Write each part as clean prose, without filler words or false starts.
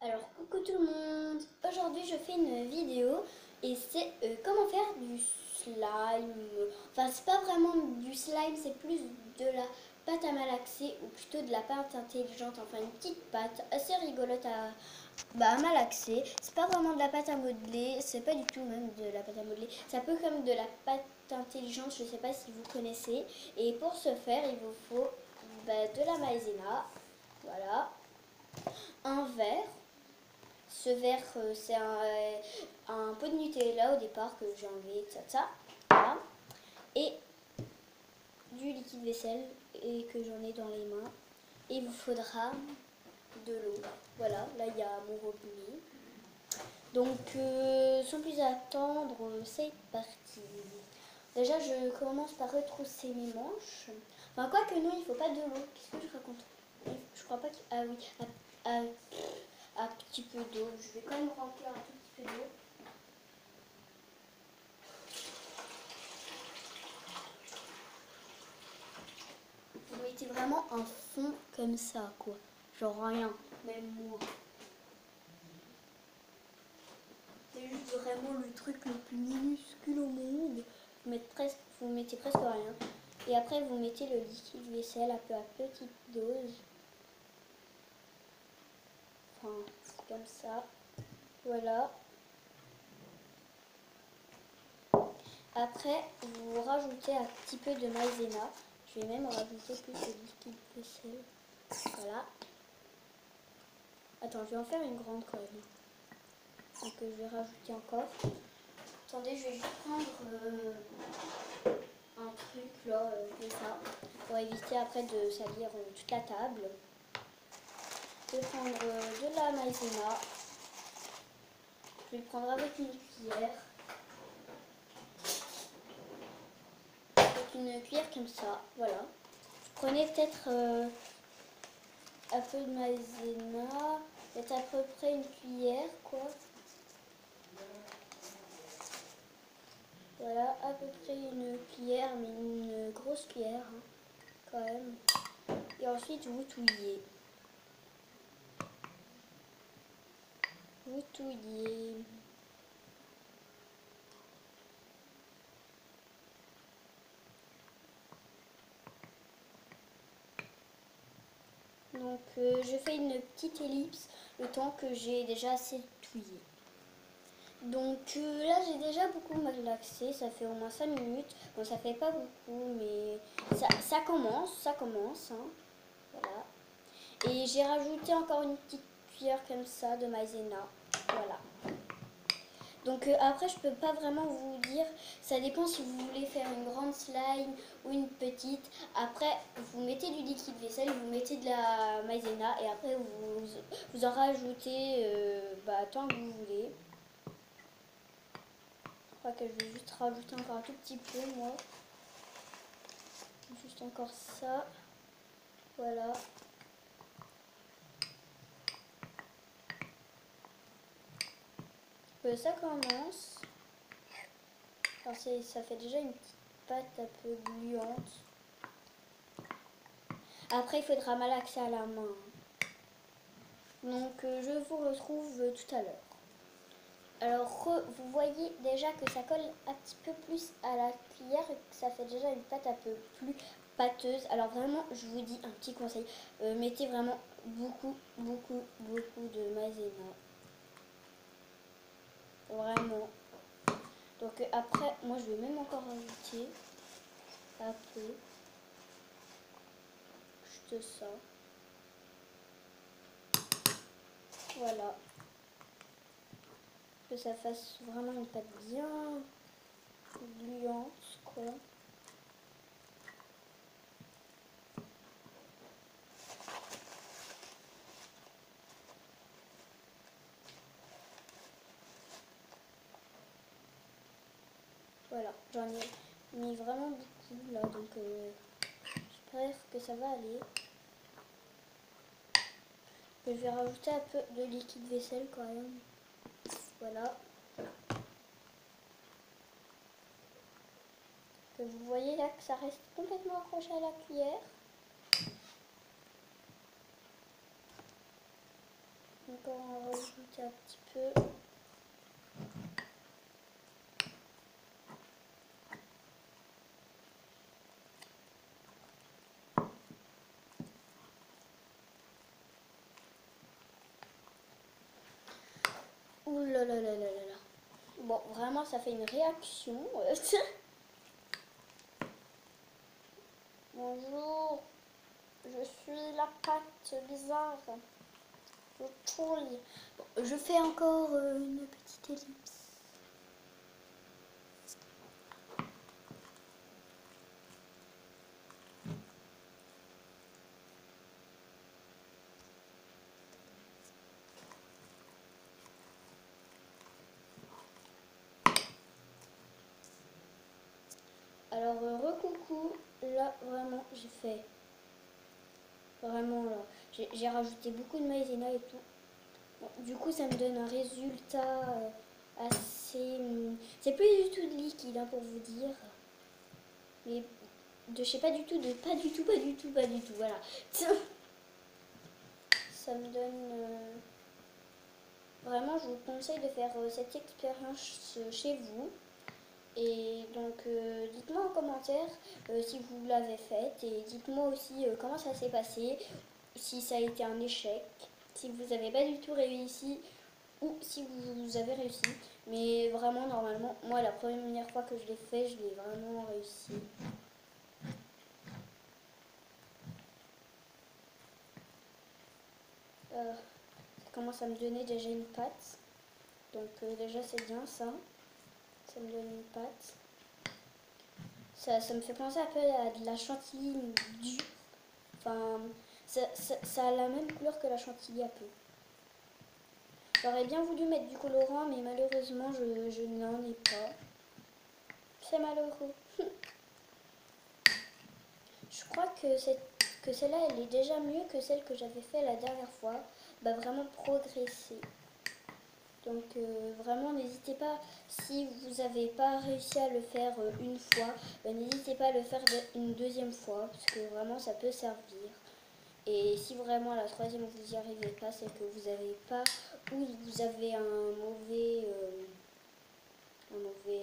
Alors coucou tout le monde, aujourd'hui je fais une vidéo et c'est comment faire du slime. Enfin c'est pas vraiment du slime, c'est plus de la pâte à malaxer ou plutôt de la pâte intelligente, enfin une petite pâte assez rigolote à malaxer. C'est pas vraiment de la pâte à modeler, c'est pas du tout même de la pâte à modeler, c'est un peu comme de la pâte intelligente, je sais pas si vous connaissez. Et pour ce faire il vous faut de la maïzena, voilà, un verre. Ce verre, c'est un pot de Nutella au départ que j'ai enlevé, ça. Voilà. Et du liquide vaisselle et que j'en ai dans les mains. Et il vous faudra de l'eau. Voilà, là il y a mon robinet. Donc, sans plus attendre, c'est parti. Déjà, je commence par retrousser mes manches. Enfin, quoi que non, il ne faut pas de l'eau. Qu'est-ce que je raconte? Je crois pas que... Ah oui, un petit peu d'eau. Je vais quand même remplir un tout petit peu d'eau. Vous mettez vraiment un fond comme ça, quoi. Genre rien, même moi. C'est juste vraiment le truc le plus minuscule au monde. Vous mettez presque rien. Et après, vous mettez le liquide vaisselle un peu à petite dose. Enfin, comme ça. Voilà. Après, vous rajoutez un petit peu de maïzena. Je vais même rajouter plus de liquide vaisselle. Voilà. Attends, je vais en faire une grande quand même. Donc je vais rajouter encore. Attendez, je vais juste prendre un truc là, comme ça, pour éviter après de salir toute la table. Je vais prendre de la maïzena. Je vais le prendre avec une cuillère. Avec une cuillère comme ça, voilà. Prenez peut-être un peu de maïzena, peut-être à peu près une cuillère, quoi. Voilà, à peu près une cuillère, mais une grosse cuillère, hein, quand même. Et ensuite, vous touillez. Vous touillez. Donc, je fais une petite ellipse le temps que j'ai déjà assez touillé. Donc là, j'ai déjà beaucoup malaxé, ça fait au moins 5 minutes. Bon, ça fait pas beaucoup, mais ça commence, hein. Voilà. Et j'ai rajouté encore une petite cuillère comme ça de maïzena. Voilà. Donc après, je peux pas vraiment vous dire, ça dépend si vous voulez faire une grande slime ou une petite. Après, vous mettez du liquide vaisselle, vous mettez de la maïzena et après vous en rajoutez tant que vous voulez. Je crois que je vais juste rajouter encore un tout petit peu, moi. Juste encore ça. Voilà. Ça commence. Alors ça fait déjà une petite pâte un peu gluante. Après, il faudra malaxer à la main. Donc, je vous retrouve tout à l'heure. Alors, vous voyez déjà que ça colle un petit peu plus à la cuillère et que ça fait déjà une pâte un peu plus pâteuse. Alors vraiment, je vous dis un petit conseil. Mettez vraiment beaucoup de maïzena. Vraiment. Donc après, moi je vais même encore rajouter un peu. Juste ça. Voilà. Que ça fasse vraiment une pâte bien gluante, quoi. Voilà, j'en ai mis vraiment beaucoup là, donc j'espère que ça va aller. Je vais rajouter un peu de liquide vaisselle quand même. Voilà. Que vous voyez là que ça reste complètement accroché à la cuillère. Encore en rajouter un petit peu. Ouh là là là là là là. Bon, vraiment, ça fait une réaction. Bonjour, je suis la pâte bizarre. Je trouille. Bon, je fais encore une petite ellipse. Alors, recoucou, là, vraiment, j'ai fait. Vraiment, là, j'ai rajouté beaucoup de maïzena et tout. Bon, du coup, ça me donne un résultat assez... c'est plus du tout de liquide, hein, pour vous dire. Mais de, je sais pas du tout, de pas du tout, voilà. Ça me donne... Vraiment, je vous conseille de faire cette expérience chez vous. Et donc, dites-moi en commentaire si vous l'avez faite et dites-moi aussi comment ça s'est passé, si ça a été un échec, si vous n'avez pas du tout réussi ou si vous avez réussi. Mais vraiment, normalement, moi, la première fois que je l'ai fait, je l'ai vraiment réussi. Ça commence à me donner déjà une pâte. Donc, déjà, c'est bien ça. Ça me donne une pâte. Ça me fait penser un peu à de la chantilly dure. Enfin, ça a la même couleur que la chantilly un peu. J'aurais bien voulu mettre du colorant, mais malheureusement, je n'en ai pas. C'est malheureux. Je crois que celle-là, elle est déjà mieux que celle que j'avais fait la dernière fois. Bah, vraiment progresser. Donc, vraiment, n'hésitez pas, si vous n'avez pas réussi à le faire une fois, n'hésitez pas à le faire une deuxième fois, parce que vraiment, ça peut servir. Et si vraiment la troisième vous n'y arrivez pas, c'est que vous n'avez pas, ou vous avez un mauvais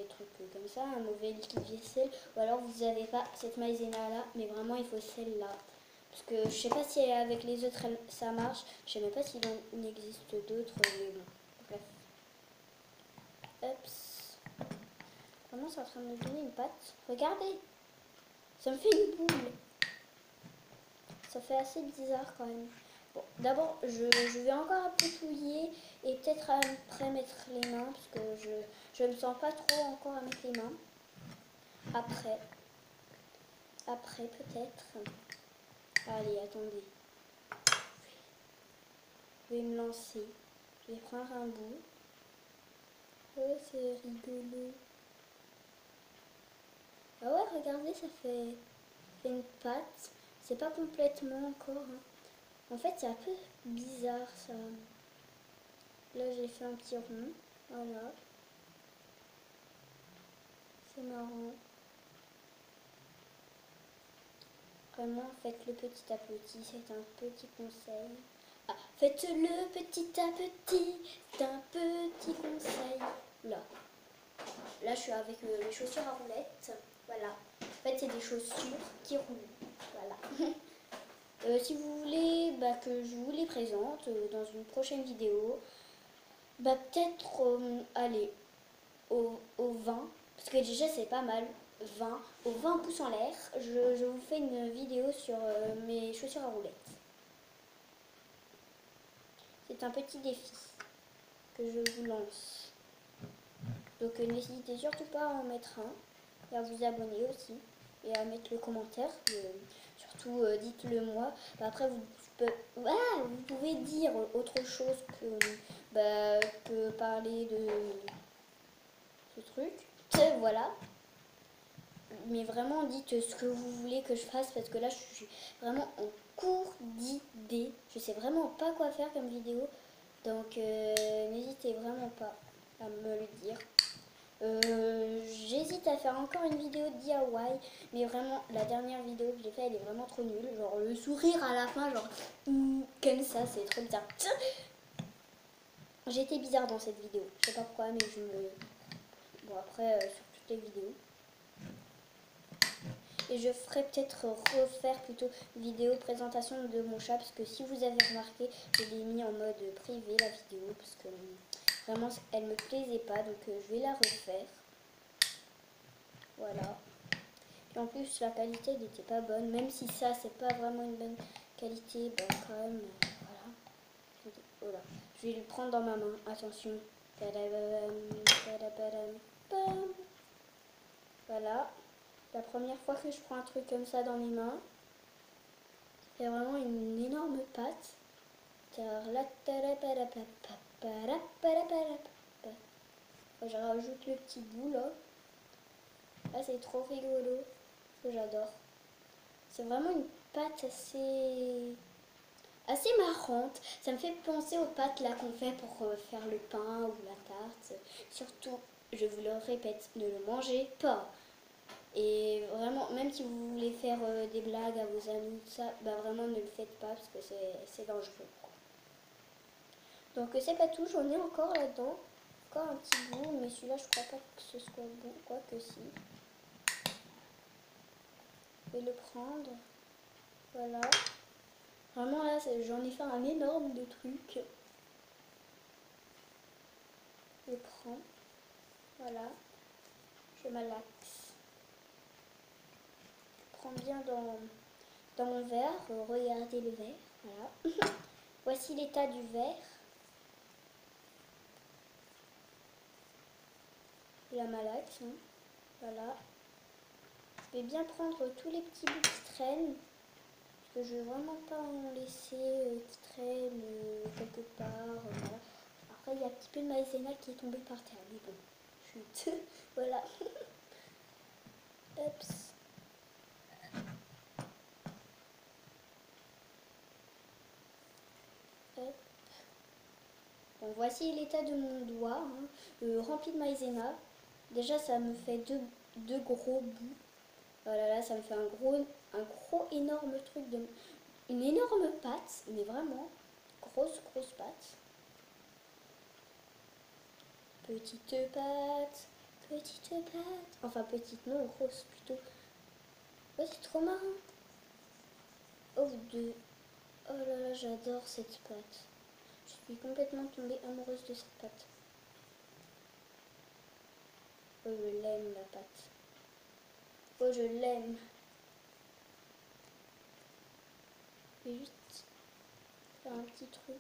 truc comme ça, un mauvais liquide vaisselle, ou alors vous n'avez pas cette maïzena là, mais vraiment il faut celle-là. Parce que je sais pas si avec les autres ça marche, je sais même pas s'il en existe d'autres, mais bon, bref. Ups. Vraiment c'est en train de me donner une pâte. Regardez, ça me fait une boule. Ça fait assez bizarre quand même. Bon, d'abord, je vais encore un peu touiller et peut-être après mettre les mains parce que je ne me sens pas trop encore à mettre les mains. Après peut-être. Allez, attendez. Je vais me lancer. Je vais prendre un bout. Oh, c'est rigolo. Ah ouais, regardez, ça fait une pâte. C'est pas complètement encore. Hein. En fait, c'est un peu bizarre ça. Là, j'ai fait un petit rond. Voilà. C'est marrant. Vraiment, faites-le petit à petit, c'est un petit conseil. Ah, faites-le petit à petit, c'est un petit conseil. Là je suis avec les chaussures à roulettes. Voilà. En fait, c'est des chaussures qui roulent. Voilà. Si vous voulez que je vous les présente dans une prochaine vidéo, peut-être aller au 20, parce que déjà c'est pas mal, 20, au 20 pouces en l'air, je vous fais une vidéo sur mes chaussures à roulettes. C'est un petit défi que je vous lance. Donc n'hésitez surtout pas à en mettre un, et à vous abonner aussi, et à mettre le commentaire, surtout dites-le moi. Après vous pouvez dire autre chose que parler de ce truc, voilà. Mais vraiment dites ce que vous voulez que je fasse parce que là je suis vraiment en cours d'idées. Je sais vraiment pas quoi faire comme vidéo. Donc n'hésitez vraiment pas à me le dire. J'hésite à faire encore une vidéo de DIY. Mais vraiment la dernière vidéo que j'ai faite elle est vraiment trop nulle. Genre le sourire à la fin, genre comme ça, c'est trop bizarre. J'étais bizarre dans cette vidéo. Je sais pas pourquoi, mais je me... Bon, après, sur toutes les vidéos. Et je ferai peut-être refaire plutôt une vidéo présentation de mon chat. Parce que si vous avez remarqué, je l'ai mis en mode privé la vidéo. Parce que vraiment, elle me plaisait pas. Donc, je vais la refaire. Voilà. Et en plus, la qualité n'était pas bonne. Même si ça, c'est pas vraiment une bonne qualité. Bon, quand même, voilà. Voilà. Je vais le prendre dans ma main. Attention. Voilà. La première fois que je prends un truc comme ça dans mes mains, il y a vraiment une énorme patte. Je rajoute le petit bout là. Là, c'est trop rigolo. J'adore. C'est vraiment une pâte assez marrante. Ça me fait penser aux pâtes là qu'on fait pour faire le pain ou la tarte. Surtout, je vous le répète, ne le mangez pas. Et vraiment, même si vous voulez faire des blagues à vos amis, tout ça, bah vraiment ne le faites pas parce que c'est dangereux. Donc c'est pas tout, j'en ai encore là-dedans. Encore un petit bout, mais celui-là je crois pas que ce soit bon, quoique si. Je vais le prendre. Voilà. Vraiment là, j'en ai fait un énorme de trucs. Je prends. Voilà. Je malaxe. Je prends bien dans mon verre. Regardez le verre. Voilà. Voici l'état du verre. La malaxe. Hein. Voilà. Je vais bien prendre tous les petits bouts qui traînent. Parce que je veux vraiment pas en laisser qui traînent quelque part. Voilà. Après, il y a un petit peu de maïzena qui est tombé par terre. Mais bon, chut. Voilà. Hop. Hop. Bon, voici l'état de mon doigt, hein, rempli de maïzena. Déjà, ça me fait deux gros bouts. Voilà, là, ça me fait un gros énorme truc une énorme pâte, mais vraiment grosse pâte. Petite pâte, enfin petite non, grosse plutôt. Oh, c'est trop marrant. Oh oh là là, j'adore cette pâte. Je suis complètement tombée amoureuse de cette pâte. Oh, je l'aime la pâte. Oh, je l'aime. Je vais juste faire un petit truc.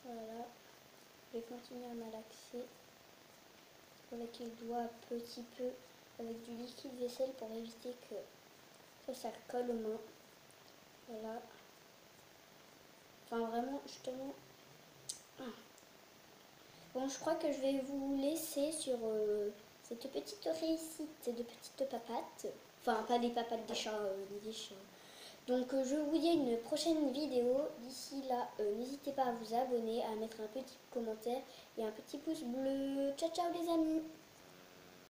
Voilà. Je vais continuer à malaxer avec les doigts petit peu, avec du liquide vaisselle pour éviter que ça colle aux mains. Voilà. Enfin vraiment, justement. Bon, je crois que je vais vous laisser sur cette petite réussite de petites papates. Enfin, pas des papates des chats, des chiens. Donc je vous dis à une prochaine vidéo. D'ici là, n'hésitez pas à vous abonner, à mettre un petit commentaire et un petit pouce bleu. Ciao ciao les amis!